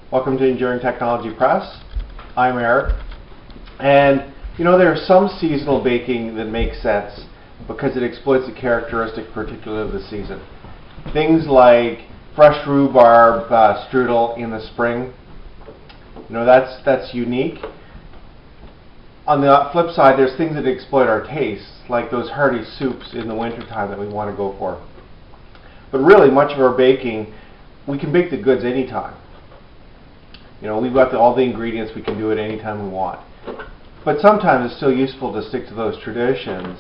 Welcome to Enduring Technology Press. I'm Eric. And you know, there's some seasonal baking that makes sense because it exploits a characteristic particular of the season. Things like fresh rhubarb strudel in the spring. You know, that's unique. On the flip side, there's things that exploit our tastes, like those hearty soups in the wintertime that we want to go for. But really, much of our baking, we can bake the goods anytime. You know, we've got all the ingredients, we can do it anytime we want. But sometimes it's still useful to stick to those traditions,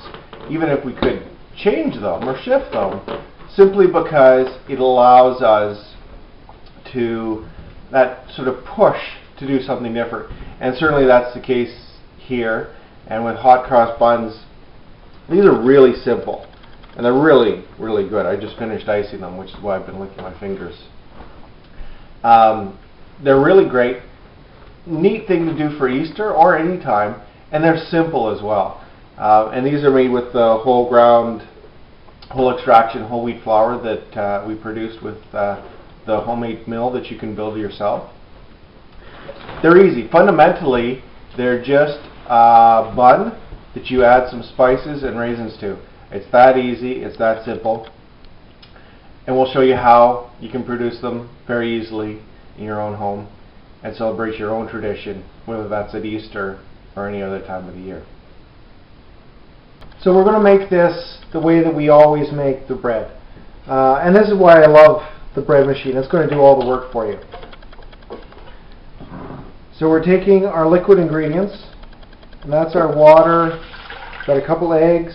even if we could change them or shift them, simply because it allows us to, that sort of push to do something different. And certainly that's the case here. And with hot cross buns, these are really simple. And they're really, really good. I just finished icing them, which is why I've been licking my fingers. They're really great. Neat thing to do for Easter or any time, and they're simple as well. And these are made with the whole extraction, whole wheat flour that we produced with the homemade mill that you can build yourself. They're easy. Fundamentally, they're just a bun that you add some spices and raisins to. It's that easy, it's that simple. And we'll show you how you can produce them very easily in your own home and celebrate your own tradition, whether that's at Easter or any other time of the year. So we're going to make this the way that we always make the bread. And this is why I love the bread machine. It's going to do all the work for you. So we're taking our liquid ingredients, and that's our water, got a couple eggs,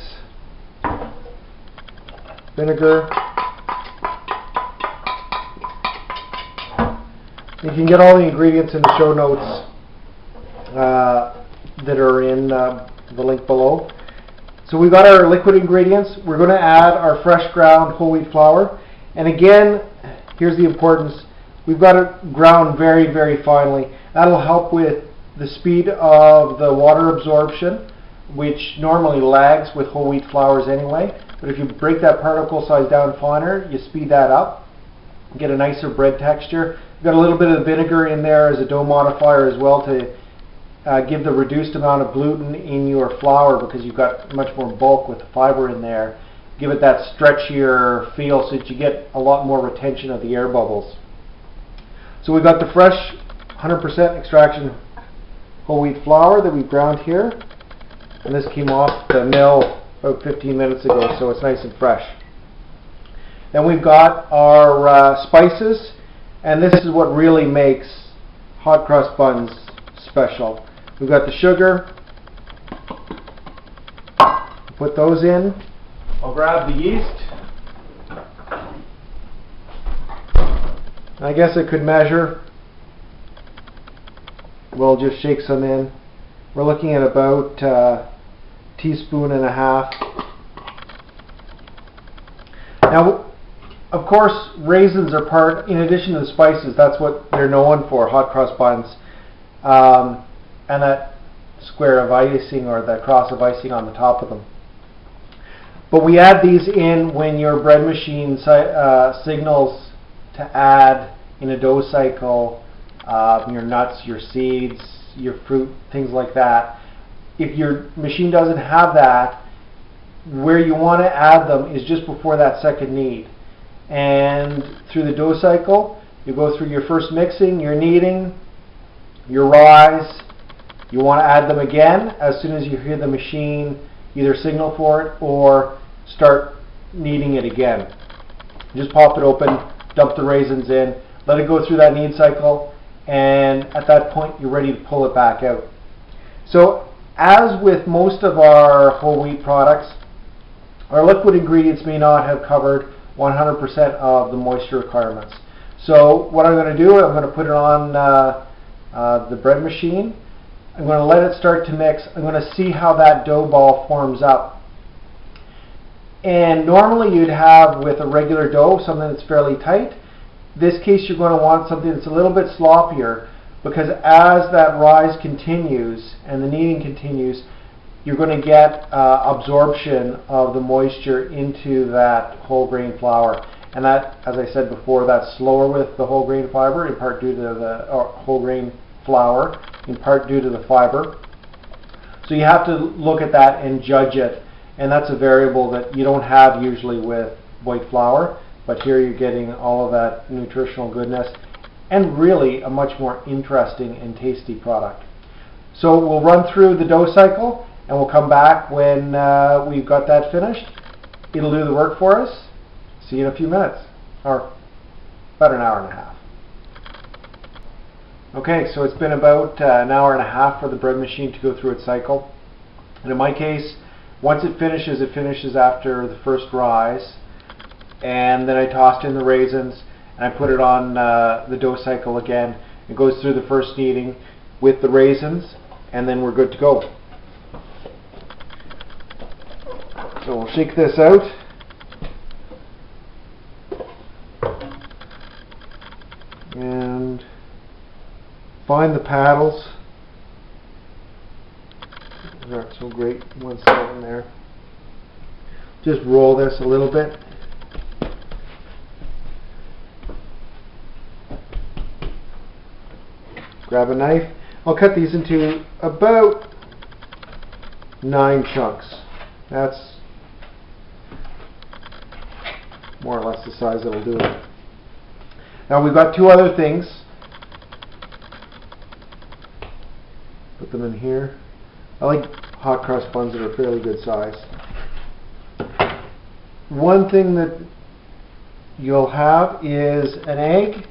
vinegar. You can get all the ingredients in the show notes that are in the link below. So we've got our liquid ingredients. We're going to add our fresh ground whole wheat flour. And again, here's the importance. We've got it ground very, very finely. That'll help with the speed of the water absorption, which normally lags with whole wheat flours anyway. But if you break that particle size down finer, you speed that up, get a nicer bread texture. We've got a little bit of vinegar in there as a dough modifier as well to give the reduced amount of gluten in your flour, because you've got much more bulk with the fiber in there. Give it that stretchier feel so that you get a lot more retention of the air bubbles. So we've got the fresh 100% extraction whole wheat flour that we've ground here. And this came off the mill about 15 minutes ago, so it's nice and fresh. Then we've got our spices, and this is what really makes hot cross buns special. We've got the sugar. Put those in. I'll grab the yeast. I guess I could measure. We'll just shake some in. We're looking at about a teaspoon and a half. Now, of course, raisins are part, in addition to the spices, that's what they're known for, hot cross buns. And that square of icing or that cross of icing on the top of them. But we add these in when your bread machine signals to add in a dough cycle your nuts, your seeds, your fruit, things like that. If your machine doesn't have that, where you want to add them is just before that second knead. And through the dough cycle, you go through your first mixing, your kneading, your rise. You want to add them again as soon as you hear the machine either signal for it or start kneading it again. Just pop it open, dump the raisins in, let it go through that knead cycle, and at that point you're ready to pull it back out. So as with most of our whole wheat products, our liquid ingredients may not have covered 100% of the moisture requirements. So what I'm going to do, I'm going to put it on the bread machine. I'm going to let it start to mix. I'm going to see how that dough ball forms up. And normally you'd have with a regular dough something that's fairly tight. This case you're going to want something that's a little bit sloppier, because as that rise continues and the kneading continues, you're going to get absorption of the moisture into that whole grain flour. And that, as I said before, that's slower with the whole grain fiber, in part due to the whole grain flour, in part due to the fiber. So you have to look at that and judge it, and that's a variable that you don't have usually with white flour, but here you're getting all of that nutritional goodness and really a much more interesting and tasty product. So we'll run through the dough cycle and we'll come back when we've got that finished. It'll do the work for us. See you in a few minutes, or about an hour and a half. Okay, so it's been about an hour and a half for the bread machine to go through its cycle. And in my case, once it finishes after the first rise. And then I tossed in the raisins and I put it on the dough cycle again. It goes through the first kneading with the raisins, and then we're good to go. So we'll shake this out. And find the paddles. They're not so great once they're in there. Just roll this a little bit. Grab a knife. I'll cut these into about 9 chunks. That's more or less the size that'll do it. Now we've got 2 other things. Put them in here. I like hot cross buns that are fairly good size. One thing that you'll have is an egg.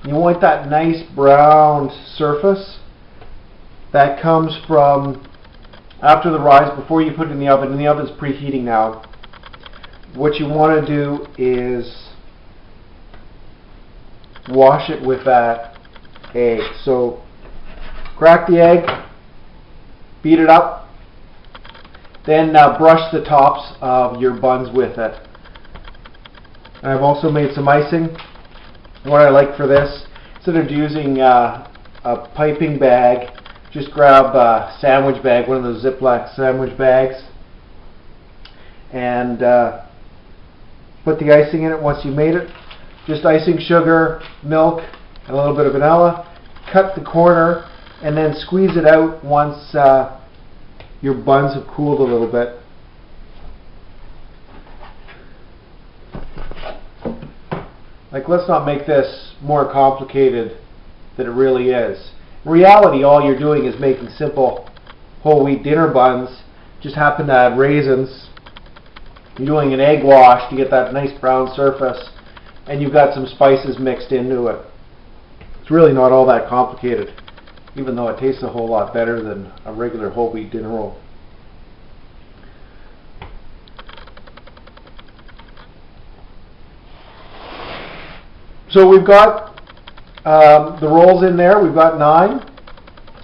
You want that nice brown surface that comes from after the rise, before you put it in the oven, and the oven's preheating now. What you want to do is wash it with that egg. So crack the egg, beat it up, then brush the tops of your buns with it. And I've also made some icing. What I like for this, instead of using a piping bag, just grab a sandwich bag, one of those Ziploc sandwich bags, and put the icing in it once you made it. Just icing sugar, milk, and a little bit of vanilla. Cut the corner and then squeeze it out once your buns have cooled a little bit. Like, let's not make this more complicated than it really is. In reality, all you're doing is making simple whole wheat dinner buns. Just happen to add raisins. You're doing an egg wash to get that nice brown surface, and you've got some spices mixed into it. It's really not all that complicated, even though it tastes a whole lot better than a regular whole wheat dinner roll. So we've got the rolls in there. We've got 9.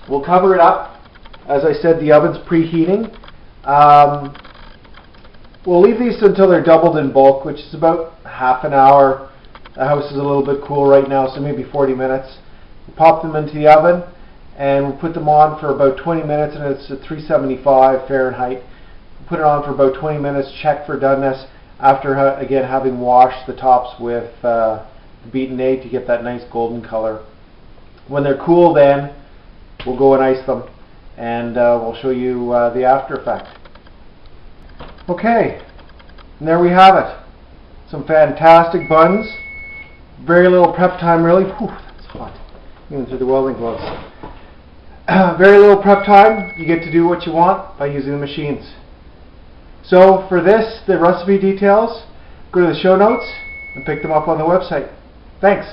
We'll cover it up. As I said, the oven's preheating. We'll leave these until they're doubled in bulk, which is about half an hour. The house is a little bit cool right now, so maybe 40 minutes. We'll pop them into the oven and we'll put them on for about 20 minutes, and it's at 375 Fahrenheit. We'll put it on for about 20 minutes, check for doneness after, again, having washed the tops with beaten egg to get that nice golden color. When they're cool, then we'll go and ice them, and we'll show you the after effect. Okay, and there we have it. Some fantastic buns. Very little prep time, really. Whew, that's hot. Even through the welding gloves. Very little prep time. You get to do what you want by using the machines. So for this, the recipe details, go to the show notes and pick them up on the website. Thanks.